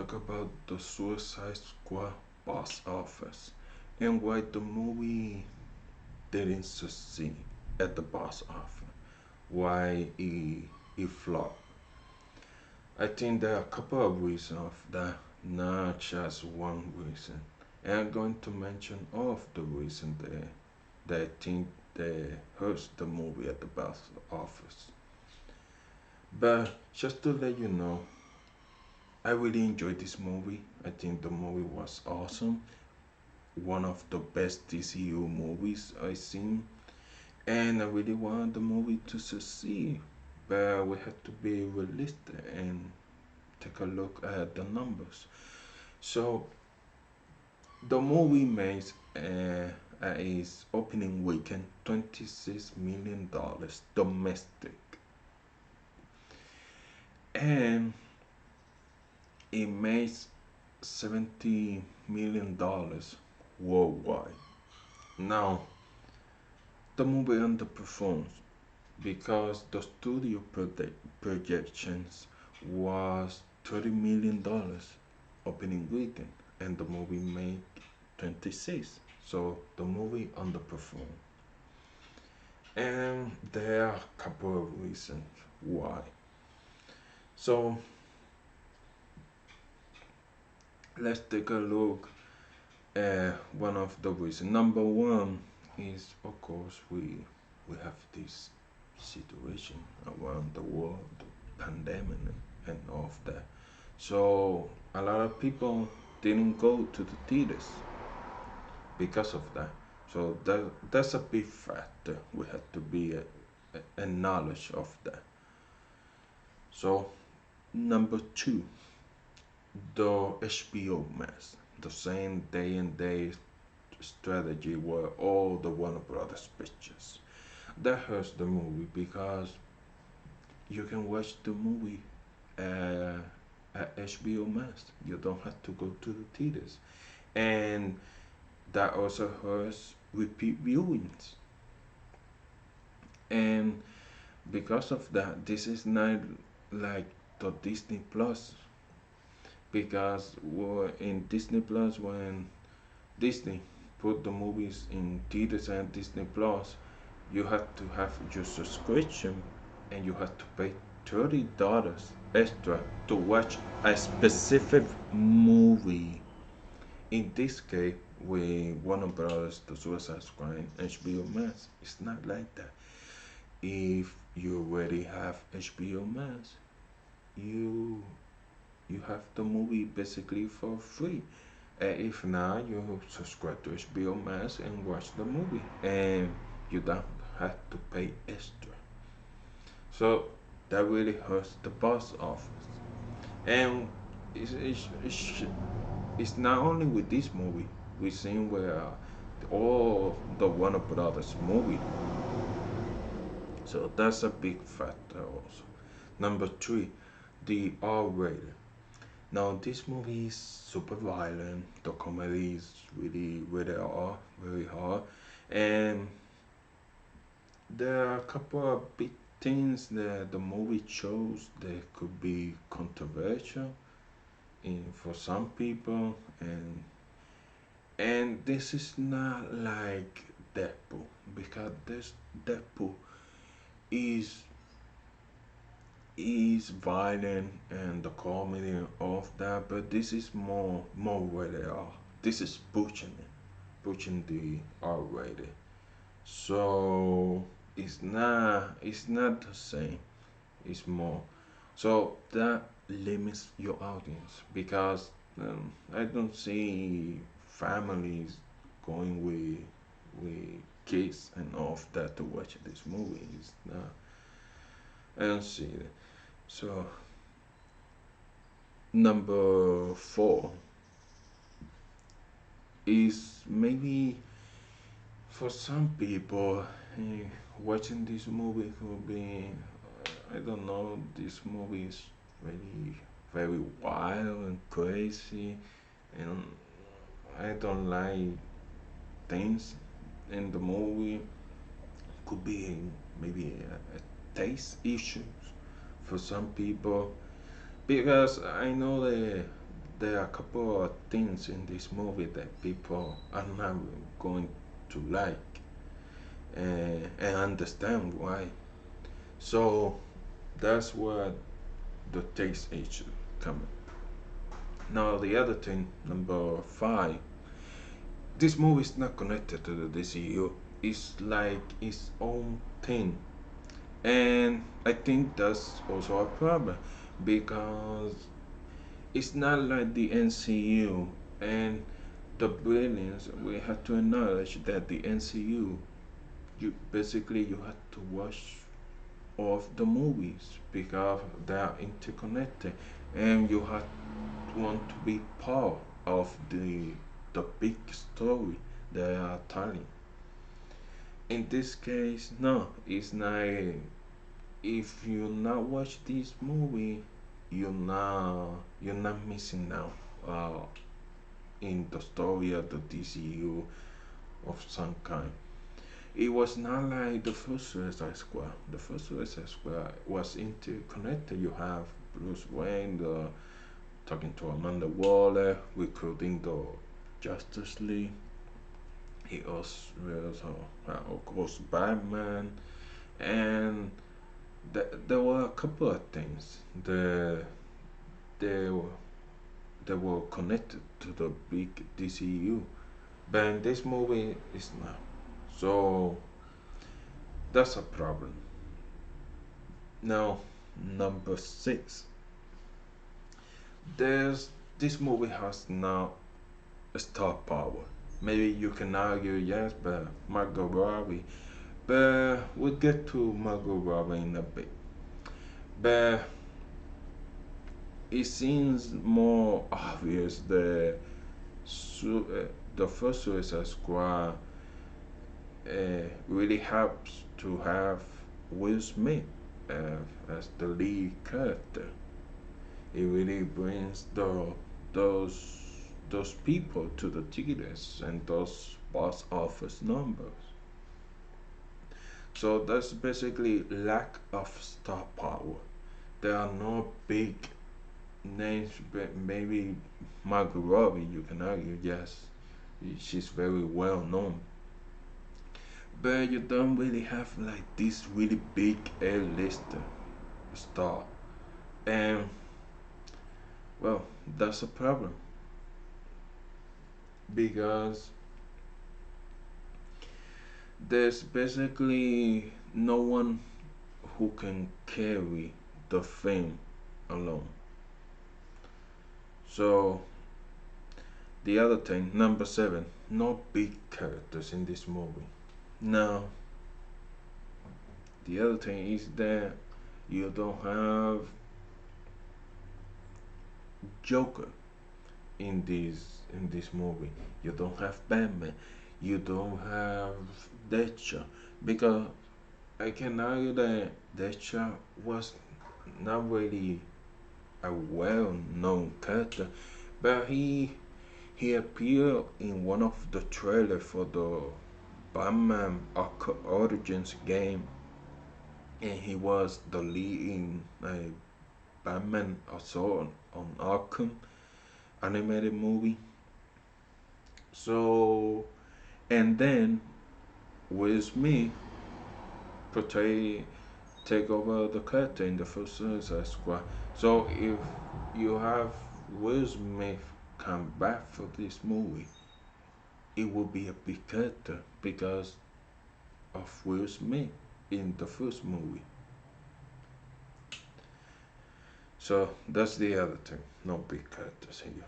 talk about the Suicide Squad box office and why the movie didn't succeed at the box office. Why it flopped. I think there are a couple of reasons of that, not just one reason. And I'm going to mention all of the reasons that I think they hurt the movie at the box office. But just to let you know, I really enjoyed this movie. I think the movie was awesome. One of the best DCEU movies I've seen. And I really wanted the movie to succeed. But we had to be realistic and take a look at the numbers. So the movie made at its opening weekend $26 million domestic, and it made $70 million worldwide. Now the movie underperforms because the studio projections was $30 million opening weekend, and the movie made 26. So the movie underperformed, and there are a couple of reasons why. So let's take a look at one of the reasons. Number one is, of course, we have this situation around the world, the pandemic and all of that. So a lot of people didn't go to the theaters because of that. So that's a big factor. We have to be a knowledge of that. So number two, the HBO mess, the same day and day strategy were all the Warner Brothers pictures. That hurts the movie because you can watch the movie uh, at HBO Max. You don't have to go to the theaters, and that also hurts repeat viewings. And because of that, this is not like the Disney Plus, because in Disney Plus, when Disney put the movies in theaters and Disney Plus, you have to have your subscription and you have to pay $30 extra to watch a specific movie. In this case, with Warner Brothers, The Suicide Squad, and HBO Max, it's not like that. If you already have HBO Max, you you have the movie basically for free. If not, you subscribe to HBO Max and watch the movie, and you don't have to pay extra. So that really hurts the box office. And it's, it's, it's, it's not only with this movie. We've seen where all the Warner Brothers movie. So that's a big factor also. Number three, the R rated. Now this movie is super violent. The comedy is really hard, very hard, and there are a couple of big things that the movie shows that could be controversial for some people, and this is not like Deadpool, because this Deadpool is violent and the comedy of that, but this is more where they are. This is pushing the R rated. So it's not the same. It's more. So that limits your audience because I don't see families going with kids and all of that to watch this movie. It's not. I don't see it. So number four is maybe for some people eh, watching this movie could be I don't know, this movie is really very wild and crazy, and I don't like things in the movie. Could be maybe a taste issues for some people, because I know there are a couple of things in this movie that people are not going to like and understand why. So that's where the taste issue come in. Now the other thing, number five, this movie is not connected to the DCU. It's like its own thing, and I think that's also a problem because it's not like the NCU and the brilliance. We have to acknowledge that the NCU, you basically you have to watch all of the movies because they are interconnected, and you have to want to be part of the big story they are telling. In this case, no, it's not. If you not watch this movie, you're not missing out in the story of the DCU of some kind. It was not like the first Suicide Squad. The first Suicide Squad was interconnected. You have Bruce Wayne talking to Amanda Waller, recruiting the Justice League. He also of course Batman, and there were a couple of things that they were, they were connected to the big DCU, but in this movie it's not. So that's a problem. Now, number six, there's this movie has now a star power. Maybe you can argue yes, but Margot Robbie. But we'll get to Margot Robbie in a bit. But it seems more obvious that the first Suicide Squad really helps to have Will Smith as the lead character. It really brings those those people to the theaters and those box office numbers. So that's basically lack of star power. There are no big names, but maybe Margot Robbie. You can argue, yes, she's very well known, but you don't really have like this really big A-lister star, and well, that's a problem because there's basically no one who can carry the fame alone. So the other thing, number seven, no big characters in this movie. Now the other thing is that you don't have Joker in this movie. You don't have Batman. You don't have Deadshot because I can argue that Deadshot was not really a well-known character, but he appeared in one of the trailers for the Batman Origins game, and he was the lead in a Batman Assault on Arkham animated movie. So, and then Will Smith portray take over the character in the first Suicide Squad. So if you have Will Smith come back for this movie, it will be a big character because of Will Smith in the first movie. So that's the other thing. No big characters here.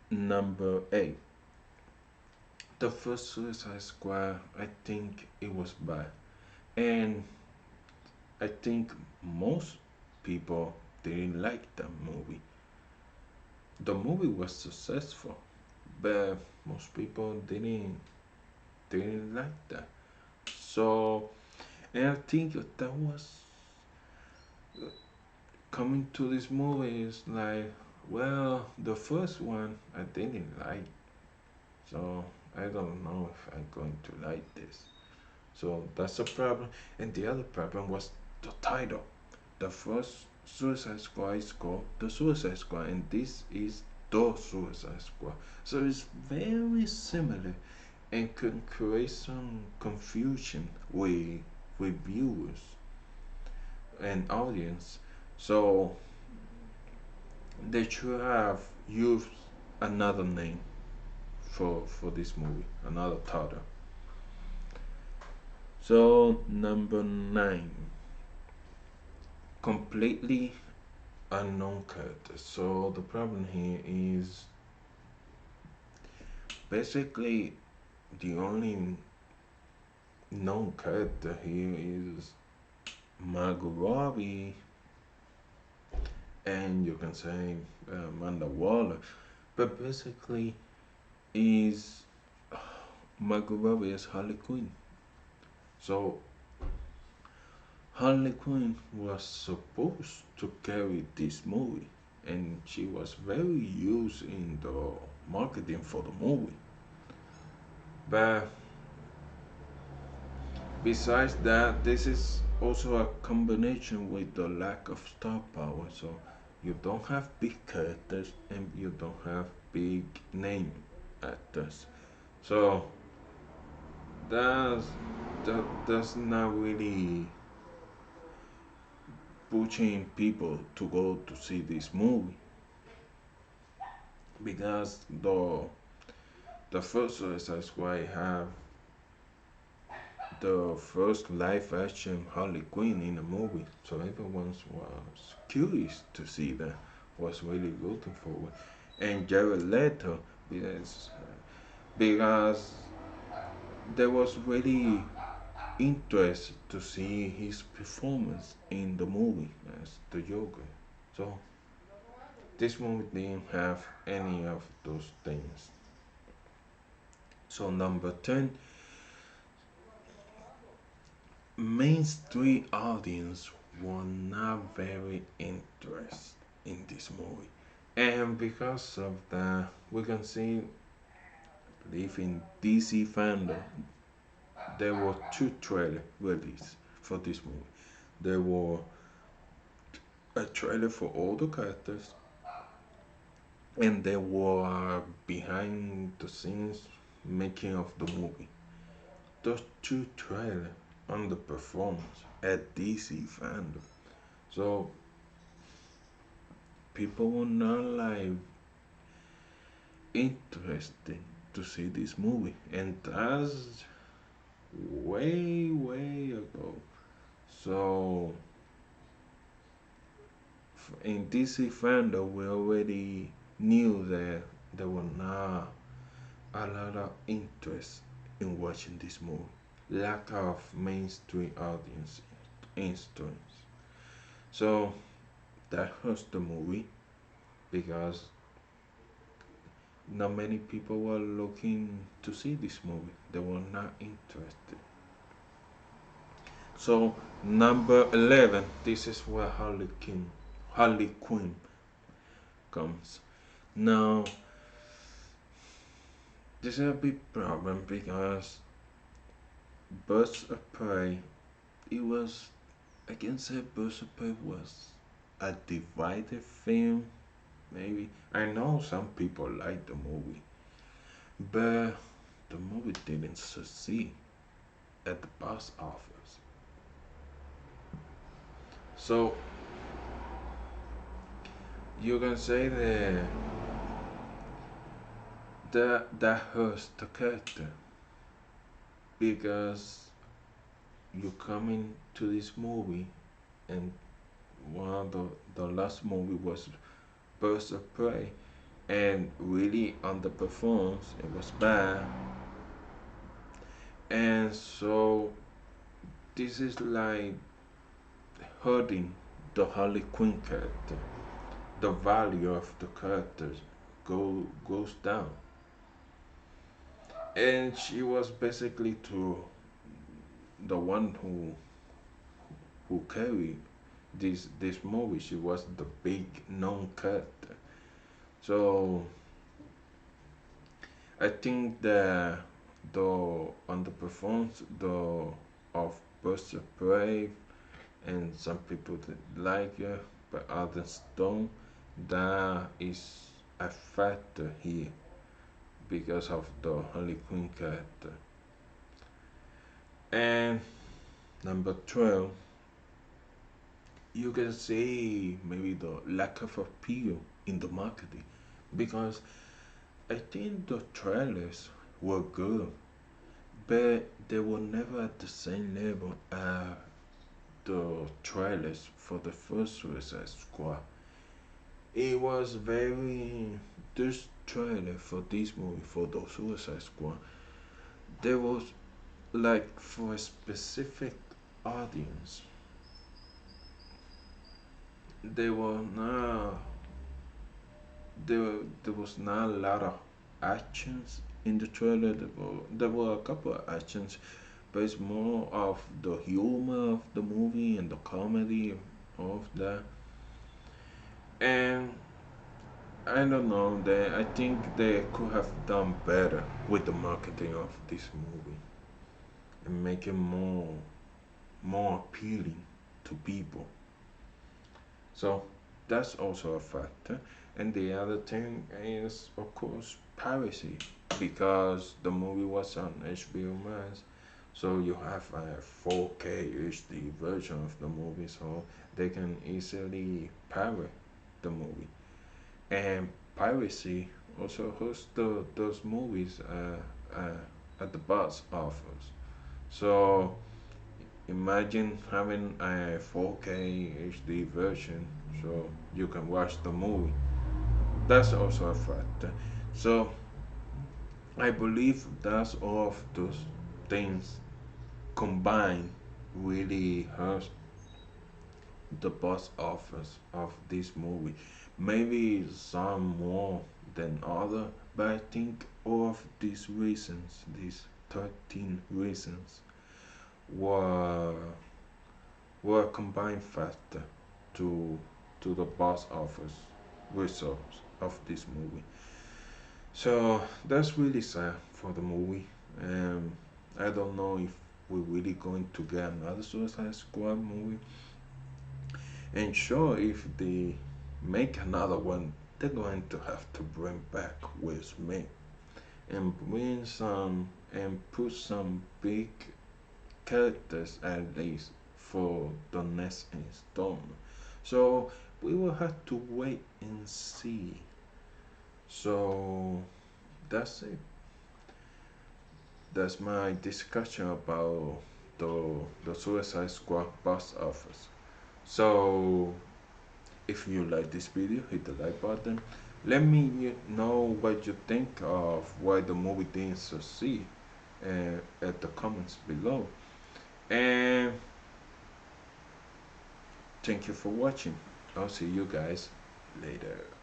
Number eight. The first Suicide Squad, I think it was bad. And I think most people didn't like that movie. The movie was successful, but most people didn't like that. So, and I think that was coming to this movie is like, well, the first one I didn't like, so I don't know if I'm going to like this. So that's a problem. And the other problem was the title. The first Suicide Squad is called the Suicide Squad, and this is the Suicide Squad. So it's very similar and can create some confusion with viewers and audience. So they should have used another name for this movie, another title. So number 9, completely unknown character. So the problem here is basically the only known character here is Margot Robbie, and you can say Amanda Waller, but basically is Margot Robbie as Harley Quinn. So Harley Quinn was supposed to carry this movie, and she was very used in the marketing for the movie. But besides that, this is also a combination with the lack of star power. So you don't have big characters and you don't have big name actors. So that's that's not really pushing people to go to see this movie because the first Suicide Squad have the first live action Harley Quinn in a movie, so everyone was curious to see that, was really looking forward. And Jared Leto, because there was really interest to see his performance in the movie as the Joker. So this movie didn't have any of those things. So number 10, mainstream audience were not very interested in this movie. And because of that, we can see, I believe in DC fandom, there were two trailers released for this movie. There were a trailer for all the characters, and there were behind the scenes making of the movie. Those two trailers underperformed at DC fandom. So people were not like interested to see this movie, and that's way ago. So in DC fandom, we already knew that there were not a lot of interest in watching this movie. Lack of mainstream audience influence. So that hurts the movie because not many people were looking to see this movie. They were not interested. So number 11, this is where Harley Quinn comes. Now this is a big problem because Birds of Prey, it was, I can say Birds of Prey was a divided film. Maybe I know some people like the movie, but the movie didn't succeed at the box office. So you can say that hurts the character because you come into this movie and one of the last movie was Birds of Prey and really underperforms. It was bad, and so this is like hurting the Harley Quinn character. The value of the characters goes down, and she was basically to the one who carried this movie. She was the big known character. So I think the underperformance the of Birds of Prey, and some people that like her, by Adam Stone. That is a factor here because of the Harley Quinn character. And number 12, you can say maybe the lack of appeal in the marketing because I think the trailers were good, but they were never at the same level as the trailers for the first Suicide Squad. It was very this trailer for this movie for the Suicide Squad. There was like for a specific audience. There were not there was not a lot of actions in the trailer. There were a couple of actions, but it's more of the humor of the movie and the comedy of that. And I don't know. I think they could have done better with the marketing of this movie and make it more appealing to people. So that's also a factor. And the other thing is, of course, piracy because the movie was on HBO Max. So you have a 4K HD version of the movie, so they can easily pirate the movie. And piracy also hosts those movies at the box office. So imagine having a 4K HD version so you can watch the movie. That's also a factor. So I believe that's all of those things combined really hurts the box office of this movie. Maybe some more than other, but I think all of these reasons, these 13 reasons, were were a combined factor to the box office results of this movie. So that's really sad for the movie. Um, I don't know if we're really going to get another Suicide Squad movie. And sure, if they make another one, they're going to have to bring back Will Smith and bring some and put some big characters at least for the next installment. So we will have to wait and see. So that's it. That's my discussion about the Suicide Squad box office. So if you like this video, hit the like button. Let me know what you think of why the movie didn't succeed at the comments below. And thank you for watching. I'll see you guys later.